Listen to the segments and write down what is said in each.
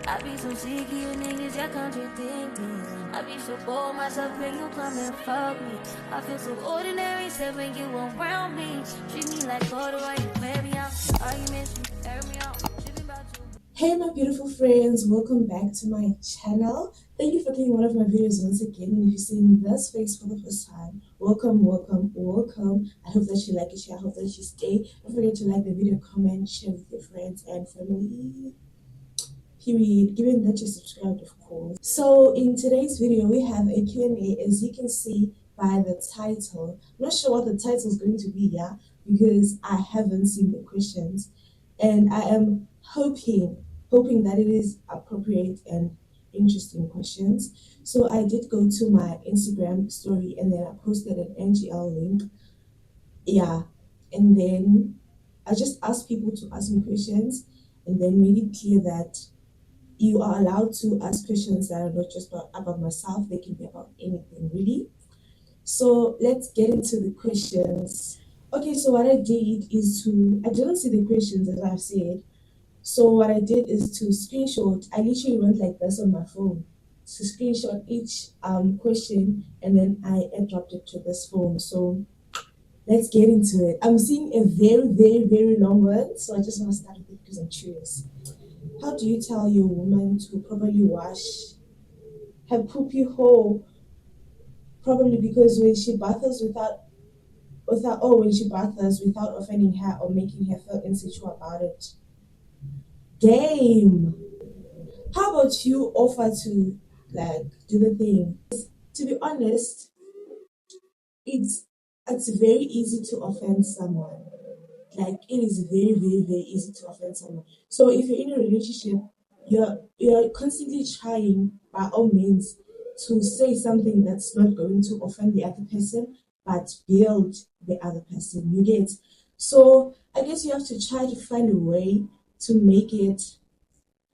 I be so sick of you niggas, you're contradicting. I be so bold myself when you come and fuck me. I feel so ordinary, said when you around me. Treat me like water while you play me out. Arguments, you air me out. Tripping about you. Hey my beautiful friends, welcome back to my channel. Thank you for clicking one of my videos once again. And if you're seeing this face for the first time, welcome, welcome, welcome. I hope that you like it, I hope that you stay. Don't forget to like the video, comment, share with your friends and family. Period. Given that you're subscribed, of course. So in today's video, we have a Q&A, as you can see by the title. I'm not sure what the title is going to be, yeah, because I haven't seen the questions, and I am hoping that it is appropriate and interesting questions. So I did go to my Instagram story and then I posted an NGL link. Yeah. And then I just asked people to ask me questions and then made it clear that you are allowed to ask questions that are not just about myself, they can be about anything really. So let's get into the questions. Okay, so what I did is I didn't see the questions as I've said. So what I did is to screenshot. I literally went like this on my phone to screenshot each question and then I airdropped it to this phone. So let's get into it. I'm seeing a very, very, very long one, so I just want to start with it because I'm curious. How do you tell your woman to properly wash her poopy hole? Probably because when she baths when she baths without offending her or making her feel insecure about it. Damn. How about you offer to like do the thing? To be honest, it's it's very easy to offend someone. Like it is very, very, very easy to offend someone. So if you're in a relationship, you're constantly trying by all means to say something that's not going to offend the other person, but build the other person. You get? So I guess you have to try to find a way to make it.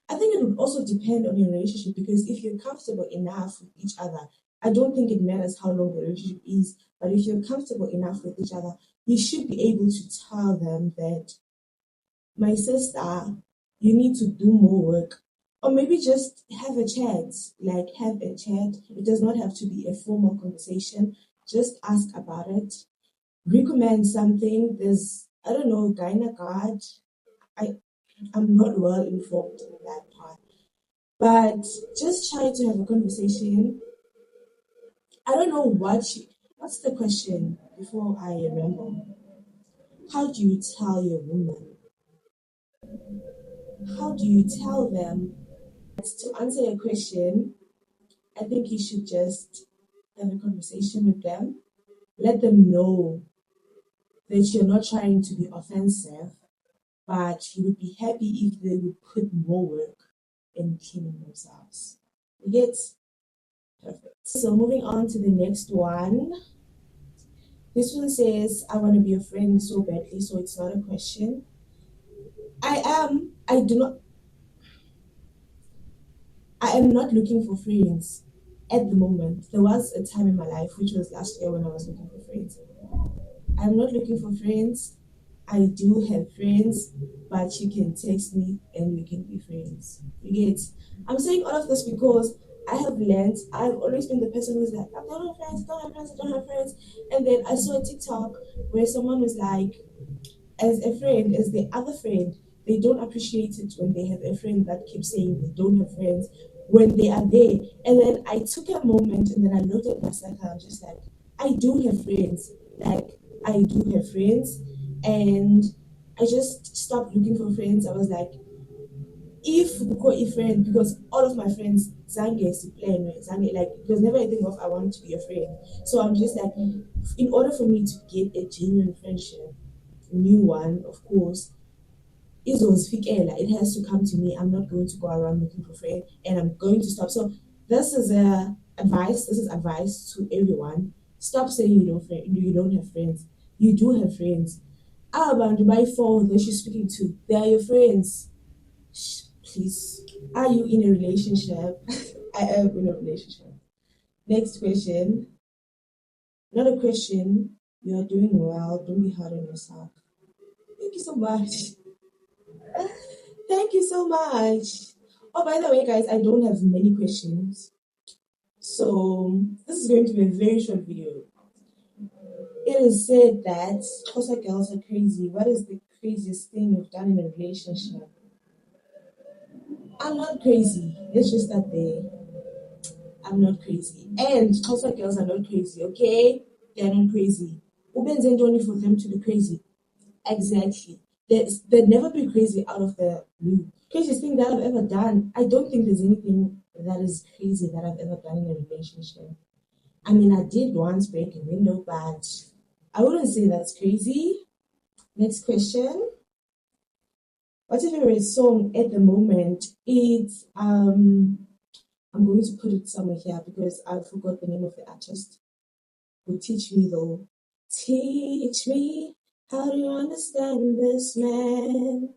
I think it would also depend on your relationship because if you're comfortable enough with each other, I don't think it matters how long the relationship is, but if you're comfortable enough with each other, you should be able to tell them that, my sister, you need to do more work. Or maybe just have a chat, like have a chat. It does not have to be a formal conversation. Just ask about it. Recommend something. There's, I don't know, gyna guard. I, I'm not well informed in that part. But just try to have a conversation. I don't know what's the question before I remember. How do you tell your woman? How do you tell them? To answer your question, I think you should just have a conversation with them. Let them know that you're not trying to be offensive, but you would be happy if they would put more work in cleaning themselves. You get? Perfect. So moving on to the next one. This one says, I want to be a friend so badly, so it's not a question. I do not, I am not looking for friends at the moment. There was a time in my life, which was last year when I was looking for friends. I'm not looking for friends. I do have friends, but you can text me and we can be friends. You get? I'm saying all of this because I have learned, I've always been the person who's like, I don't have friends, I don't have friends, I don't have friends. And then I saw a TikTok where someone was like, as a friend, as the other friend, they don't appreciate it when they have a friend that keeps saying they don't have friends when they are there. And then I took a moment and then I looked at myself and I was just like, I do have friends. Like, I do have friends. And I just stopped looking for friends. I was like, if a friend, because all of my friends zange plan zange, like it was never a thing of I want to be a friend. So I'm just like, in order for me to get a genuine friendship, new one, of course, izosifikela, it has to come to me. I'm not going to go around looking for friends and I'm going to stop. So this is advice to everyone. Stop saying you don't have friends. You do have friends. Abantu by 4 that you're speaking to, they are your friends. Please. Are you in a relationship? I am in a relationship. Next question. Not a question. You are doing well. Don't be hard on yourself. Thank you so much. Thank you so much. Oh, by the way, guys, I don't have many questions. So this is going to be a very short video. It is said that Xhosa girls are crazy. What is the craziest thing you've done in a relationship? I'm not crazy. Let's just start there. I'm not crazy. And Xhosa girls are not crazy, okay? They're not crazy. Ubenze only for them to be crazy. Exactly. They'd never be crazy out of the blue. Craziest thing that I've ever done, I don't think there's anything that is crazy that I've ever done in a relationship. I mean, I did once break a window, but I wouldn't say that's crazy. Next question. What's your favorite song at the moment? It's I'm going to put it somewhere here because I forgot the name of the artist. Will teach me though. Teach me how do you understand this man?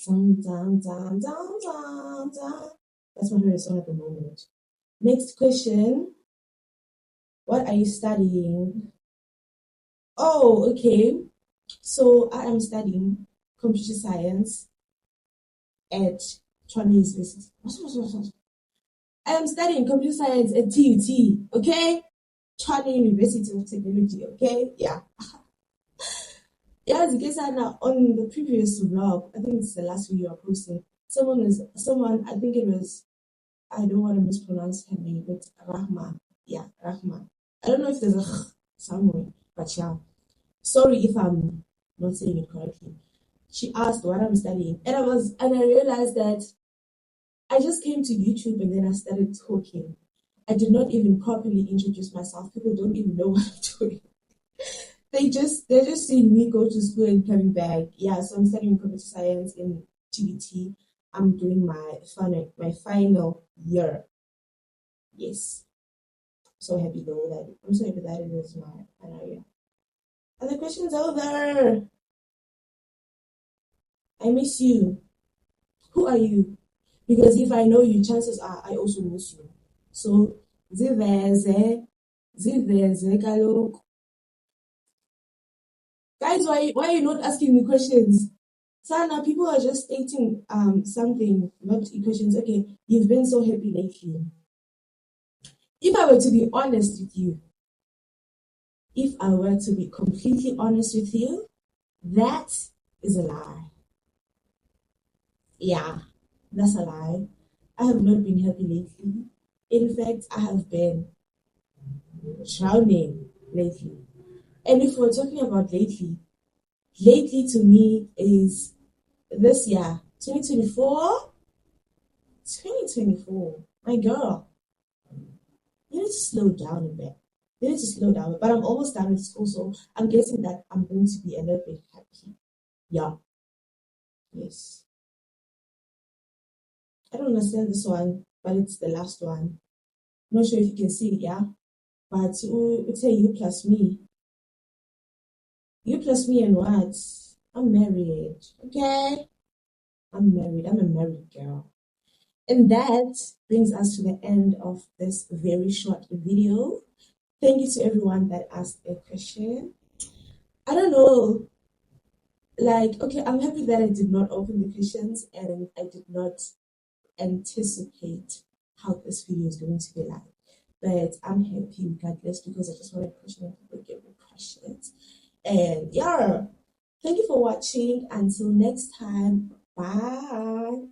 Dum, dum, dum, dum, dum, dum. That's my favorite song at the moment. Next question. What are you studying? Oh, okay. So I am studying computer science at Chinese University. I am studying computer science at TUT, okay? China University of Technology, okay? Yeah. Yeah, because on the previous vlog, I think it's the last video I posted. I think it was, I don't want to mispronounce her name, but Rahma. Yeah, Rahma. I don't know if there's a somewhere, but yeah. Sorry if I'm not saying it correctly. She asked what I'm studying, and I realized that I just came to YouTube and then I started talking. I did not even properly introduce myself. People don't even know what I'm doing. They're just seeing me go to school and coming back. Yeah, so I'm studying computer science in GBT. I'm doing my final year. Yes. So happy though that I'm so happy that it is my final year. Other questions over. I miss you. Who are you? Because if I know you, chances are I also miss you. So ziveze, kaloku. Guys, why are you not asking me questions? Sana, people are just stating something, not questions. Okay, you've been so happy lately. If I were to be honest with you, if I were to be completely honest with you, that is a lie. Yeah, that's a lie. I have not been happy lately. In fact, I have been drowning lately. And if we're talking about lately to me is this year, 2024. 2024. My girl, you need to slow down a bit. You need to slow down. But I'm almost done with school, so I'm guessing that I'm going to be a little bit happy. Yeah. Yes. I don't understand this one, but it's the last one. I'm not sure if you can see it, yeah? But it's a you plus me. You plus me and what? I'm married. Okay? I'm married. I'm a married girl. And that brings us to the end of this very short video. Thank you to everyone that asked a question. I don't know, like, okay, I'm happy that I did not open the questions and I did not anticipate how this video is going to be like. But I'm happy regardless because I just wanted questions and people give me questions. And yeah, thank you for watching. Until next time, bye.